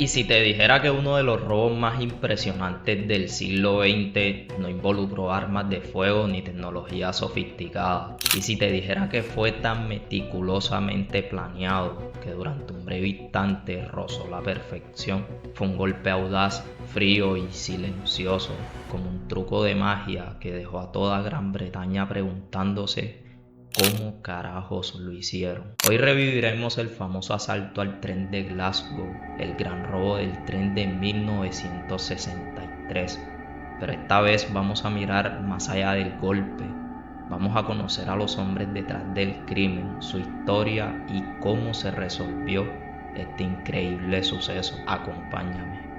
Y si te dijera que uno de los robos más impresionantes del siglo XX no involucró armas de fuego ni tecnología sofisticada, y si te dijera que fue tan meticulosamente planeado que durante un breve instante rozó la perfección, fue un golpe audaz, frío y silencioso, como un truco de magia que dejó a toda Gran Bretaña preguntándose ¿cómo carajos lo hicieron? Hoy reviviremos el famoso asalto al tren de Glasgow, el gran robo del tren de 1963. Pero esta vez vamos a mirar más allá del golpe. Vamos a conocer a los hombres detrás del crimen, su historia y cómo se resolvió este increíble suceso. Acompáñame.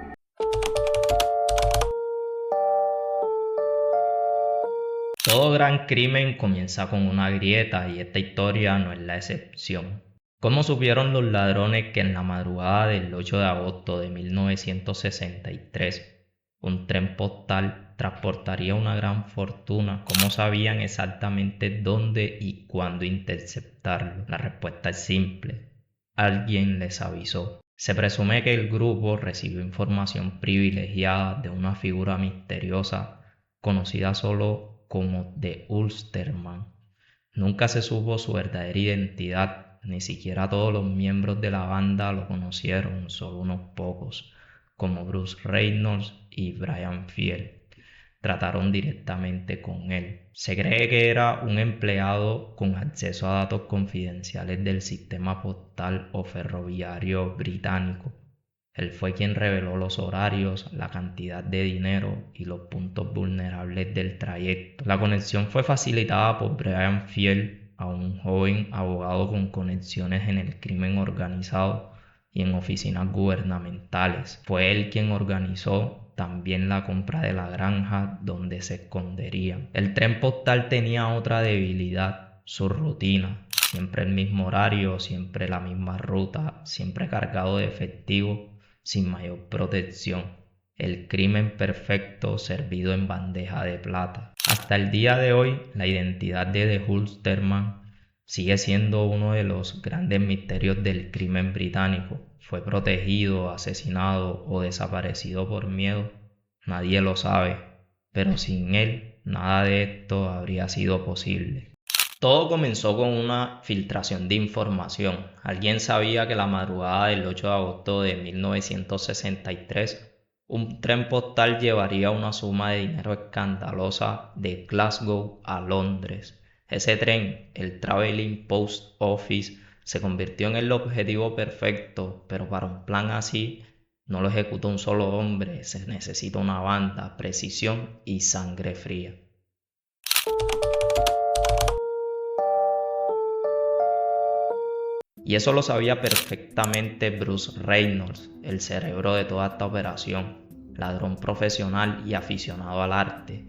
Todo gran crimen comienza con una grieta y esta historia no es la excepción. ¿Cómo supieron los ladrones que en la madrugada del 8 de agosto de 1963 un tren postal transportaría una gran fortuna? ¿Cómo sabían exactamente dónde y cuándo interceptarlo? La respuesta es simple. Alguien les avisó. Se presume que el grupo recibió información privilegiada de una figura misteriosa conocida solo como The Ulsterman. Nunca se supo su verdadera identidad, ni siquiera todos los miembros de la banda lo conocieron, solo unos pocos, como Bruce Reynolds y Brian Field. Trataron directamente con él. Se cree que era un empleado con acceso a datos confidenciales del sistema postal o ferroviario británico. Él fue quien reveló los horarios, la cantidad de dinero y los puntos vulnerables del trayecto. La conexión fue facilitada por Brian Field, a un joven abogado con conexiones en el crimen organizado y en oficinas gubernamentales. Fue él quien organizó también la compra de la granja donde se esconderían. El tren postal tenía otra debilidad, su rutina. Siempre el mismo horario, siempre la misma ruta, siempre cargado de efectivo, sin mayor protección. El crimen perfecto servido en bandeja de plata. Hasta el día de hoy, la identidad de The Ulsterman sigue siendo uno de los grandes misterios del crimen británico. ¿Fue protegido, asesinado o desaparecido por miedo? Nadie lo sabe, pero sin él nada de esto habría sido posible. Todo comenzó con una filtración de información. Alguien sabía que la madrugada del 8 de agosto de 1963 un tren postal llevaría una suma de dinero escandalosa de Glasgow a Londres. Ese tren, el Travelling Post Office, se convirtió en el objetivo perfecto, pero para un plan así no lo ejecuta un solo hombre, se necesita una banda, precisión y sangre fría. Y eso lo sabía perfectamente Bruce Reynolds, el cerebro de toda esta operación, ladrón profesional y aficionado al arte.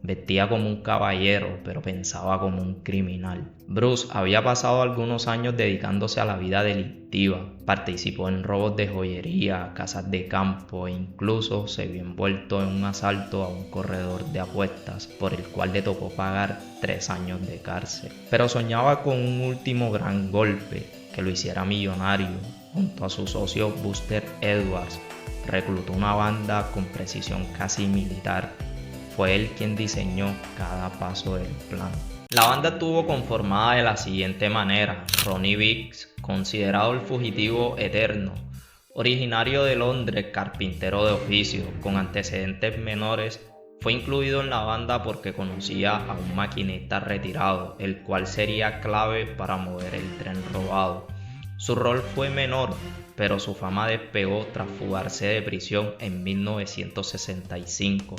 Vestía como un caballero, pero pensaba como un criminal. Bruce había pasado algunos años dedicándose a la vida delictiva. Participó en robos de joyería, casas de campo e incluso se vio envuelto en un asalto a un corredor de apuestas, por el cual le tocó pagar 3 años de cárcel. Pero soñaba con un último gran golpe que lo hiciera millonario. Junto a su socio Buster Edwards, reclutó una banda con precisión casi militar. Fue él quien diseñó cada paso del plan. La banda estuvo conformada de la siguiente manera. Ronnie Biggs, considerado el fugitivo eterno, originario de Londres, carpintero de oficio, con antecedentes menores, fue incluido en la banda porque conocía a un maquinista retirado, el cual sería clave para mover el tren robado. Su rol fue menor, pero su fama despegó tras fugarse de prisión en 1965.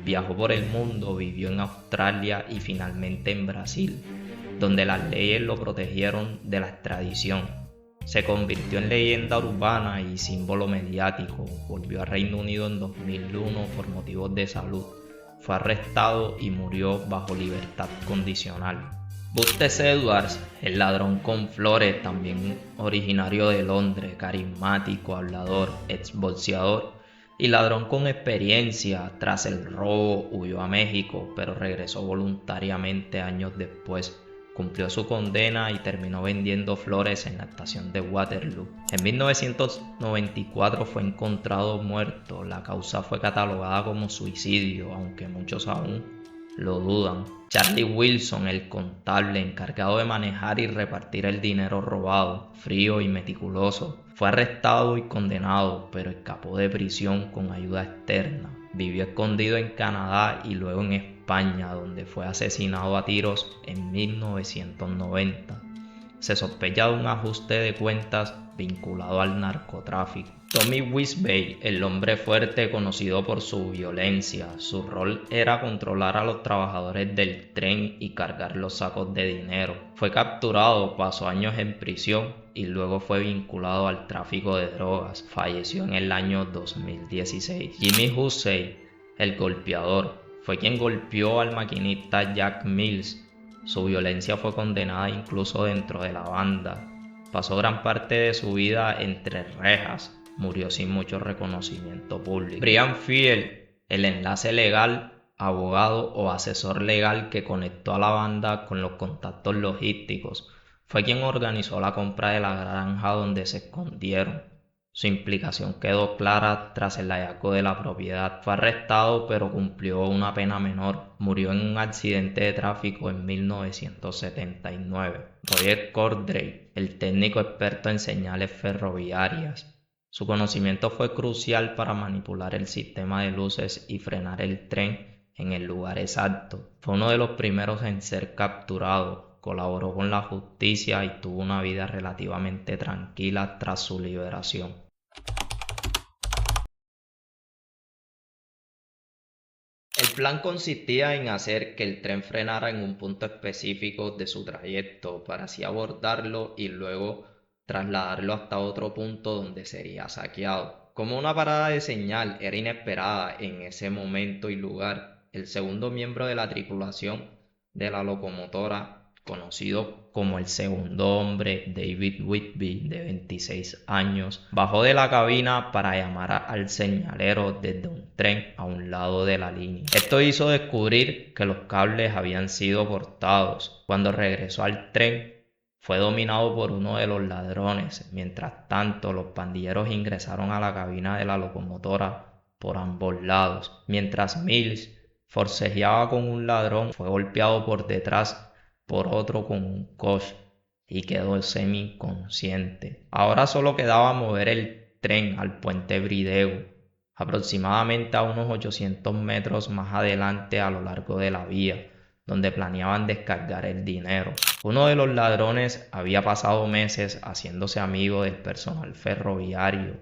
Viajó por el mundo, vivió en Australia y finalmente en Brasil, donde las leyes lo protegieron de la extradición. Se convirtió en leyenda urbana y símbolo mediático. Volvió a Reino Unido en 2001 por motivos de salud. Fue arrestado y murió bajo libertad condicional. Buster Edwards, el ladrón con flores, también originario de Londres, carismático, hablador, exboxeador y ladrón con experiencia. Tras el robo huyó a México, pero regresó voluntariamente años después. cumplió su condena y terminó vendiendo flores en la estación de Waterloo. En 1994 fue encontrado muerto. La causa fue catalogada como suicidio, aunque muchos aún lo dudan. Charlie Wilson, el contable encargado de manejar y repartir el dinero robado, frío y meticuloso, fue arrestado y condenado, pero escapó de prisión con ayuda externa. Vivió escondido en Canadá y luego en España, donde fue asesinado a tiros en 1990. Se sospecha de un ajuste de cuentas vinculado al narcotráfico. Tommy Wisbey, el hombre fuerte conocido por su violencia, su rol era controlar a los trabajadores del tren y cargar los sacos de dinero. Fue capturado, pasó años en prisión y luego fue vinculado al tráfico de drogas. Falleció en el año 2016. Jimmy Hussey, el golpeador, fue quien golpeó al maquinista Jack Mills. Su violencia fue condenada incluso dentro de la banda. Pasó gran parte de su vida entre rejas. Murió sin mucho reconocimiento público. Brian Field, el enlace legal, abogado o asesor legal que conectó a la banda con los contactos logísticos, fue quien organizó la compra de la granja donde se escondieron. Su implicación quedó clara tras el hallazgo de la propiedad. Fue arrestado pero cumplió una pena menor. Murió en un accidente de tráfico en 1979. Roger Cordray, el técnico experto en señales ferroviarias. Su conocimiento fue crucial para manipular el sistema de luces y frenar el tren en el lugar exacto. Fue uno de los primeros en ser capturado. Colaboró con la justicia y tuvo una vida relativamente tranquila tras su liberación. El plan consistía en hacer que el tren frenara en un punto específico de su trayecto para así abordarlo y luego trasladarlo hasta otro punto donde sería saqueado. Como una parada de señal era inesperada en ese momento y lugar, el segundo miembro de la tripulación de la locomotora, conocido como el segundo hombre, David Whitby, de 26 años, bajó de la cabina para llamar al señalero desde un tren a un lado de la línea. Esto hizo descubrir que los cables habían sido cortados. Cuando regresó al tren, fue dominado por uno de los ladrones. Mientras tanto, los pandilleros ingresaron a la cabina de la locomotora por ambos lados. Mientras Mills forcejeaba con un ladrón, fue golpeado por detrás por otro con un coche y quedó semi-inconsciente. Ahora solo quedaba mover el tren al puente Brideo, aproximadamente a unos 800 metros más adelante a lo largo de la vía, donde planeaban descargar el dinero. Uno de los ladrones había pasado meses haciéndose amigo del personal ferroviario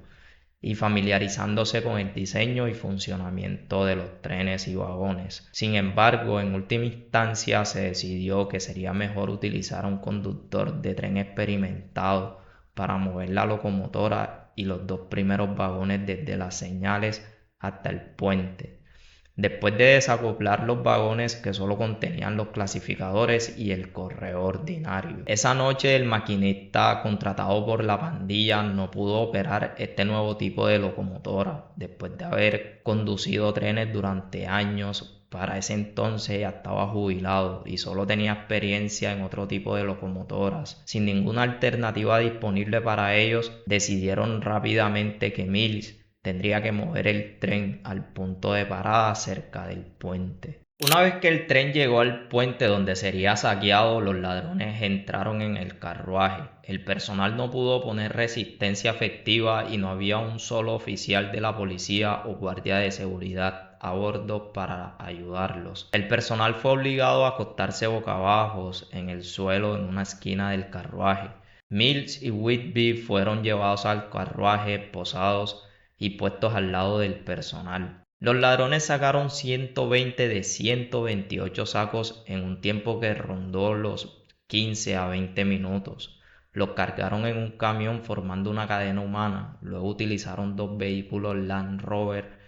y familiarizándose con el diseño y funcionamiento de los trenes y vagones. Sin embargo, en última instancia se decidió que sería mejor utilizar a un conductor de tren experimentado para mover la locomotora y los dos primeros vagones desde las señales hasta el puente. Después de desacoplar los vagones que solo contenían los clasificadores y el correo ordinario. Esa noche el maquinista contratado por la pandilla no pudo operar este nuevo tipo de locomotora. Después de haber conducido trenes durante años, para ese entonces ya estaba jubilado y solo tenía experiencia en otro tipo de locomotoras. Sin ninguna alternativa disponible para ellos, decidieron rápidamente que Mills tendría que mover el tren al punto de parada cerca del puente. Una vez que el tren llegó al puente donde sería saqueado, los ladrones entraron en el carruaje. El personal no pudo poner resistencia efectiva y no había un solo oficial de la policía o guardia de seguridad a bordo para ayudarlos. El personal fue obligado a acostarse boca abajo en el suelo en una esquina del carruaje. Mills y Whitby fueron llevados al carruaje, posados y puestos al lado del personal. Los ladrones sacaron 120 de 128 sacos en un tiempo que rondó los 15 a 20 minutos. Los cargaron en un camión formando una cadena humana. Luego utilizaron dos vehículos Land Rover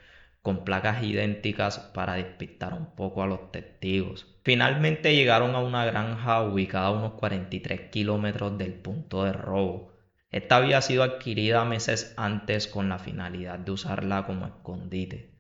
con placas idénticas para despistar un poco a los testigos. Finalmente llegaron a una granja ubicada a unos 43 kilómetros del punto de robo. Esta había sido adquirida meses antes con la finalidad de usarla como escondite.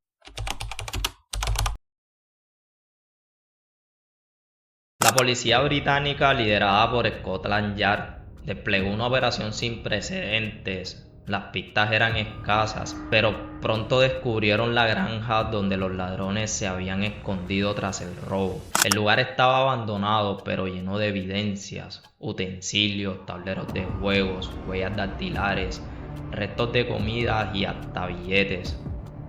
La policía británica, liderada por Scotland Yard, desplegó una operación sin precedentes. Las pistas eran escasas, pero pronto descubrieron la granja donde los ladrones se habían escondido tras el robo. El lugar estaba abandonado, pero lleno de evidencias, utensilios, tableros de juegos, huellas dactilares, restos de comida y hasta billetes.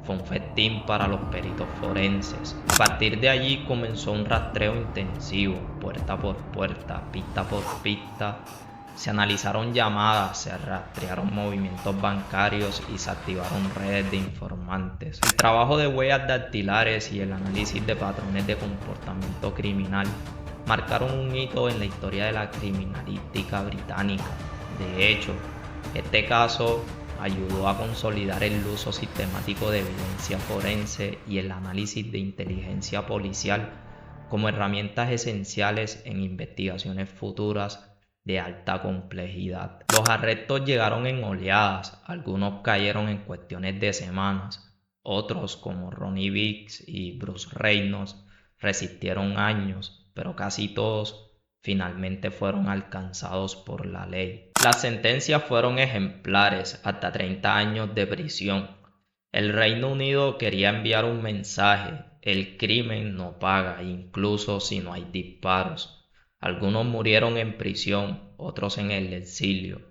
Fue un festín para los peritos forenses. A partir de allí comenzó un rastreo intensivo, puerta por puerta, pista por pista. Se analizaron llamadas, se rastrearon movimientos bancarios y se activaron redes de informantes. El trabajo de huellas dactilares y el análisis de patrones de comportamiento criminal marcaron un hito en la historia de la criminalística británica. De hecho, este caso ayudó a consolidar el uso sistemático de evidencia forense y el análisis de inteligencia policial como herramientas esenciales en investigaciones futuras de alta complejidad. Los arrestos llegaron en oleadas, algunos cayeron en cuestiones de semanas, otros como Ronnie Biggs y Bruce Reynolds resistieron años, pero casi todos finalmente fueron alcanzados por la ley. Las sentencias fueron ejemplares, hasta 30 años de prisión. El Reino Unido quería enviar un mensaje: el crimen no paga, incluso si no hay disparos. Algunos murieron en prisión, otros en el exilio.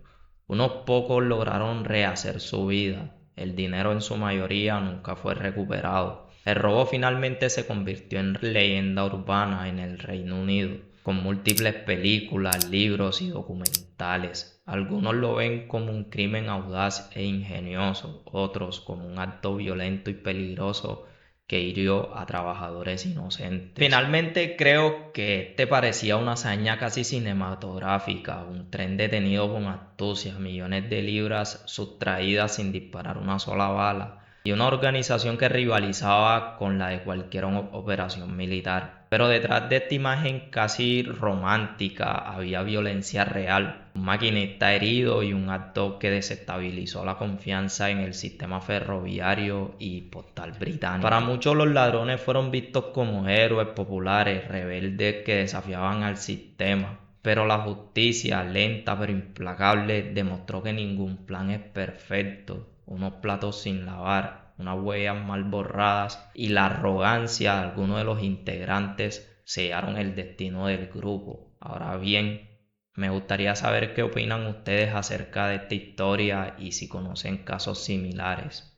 Unos pocos lograron rehacer su vida. El dinero en su mayoría nunca fue recuperado. El robo finalmente se convirtió en leyenda urbana en el Reino Unido, con múltiples películas, libros y documentales. Algunos lo ven como un crimen audaz e ingenioso, otros como un acto violento y peligroso que hirió a trabajadores inocentes. Finalmente creo que este parecía una hazaña casi cinematográfica, un tren detenido con astucia, millones de libras sustraídas sin disparar una sola bala, y una organización que rivalizaba con la de cualquier operación militar. Pero detrás de esta imagen casi romántica había violencia real, un maquinista herido y un acto que desestabilizó la confianza en el sistema ferroviario y postal británico. Para muchos los ladrones fueron vistos como héroes populares, rebeldes que desafiaban al sistema. Pero la justicia, lenta pero implacable, demostró que ningún plan es perfecto. Unos platos sin lavar, unas huellas mal borradas y la arrogancia de algunos de los integrantes sellaron el destino del grupo. Ahora bien, me gustaría saber qué opinan ustedes acerca de esta historia y si conocen casos similares.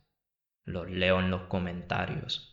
Los leo en los comentarios.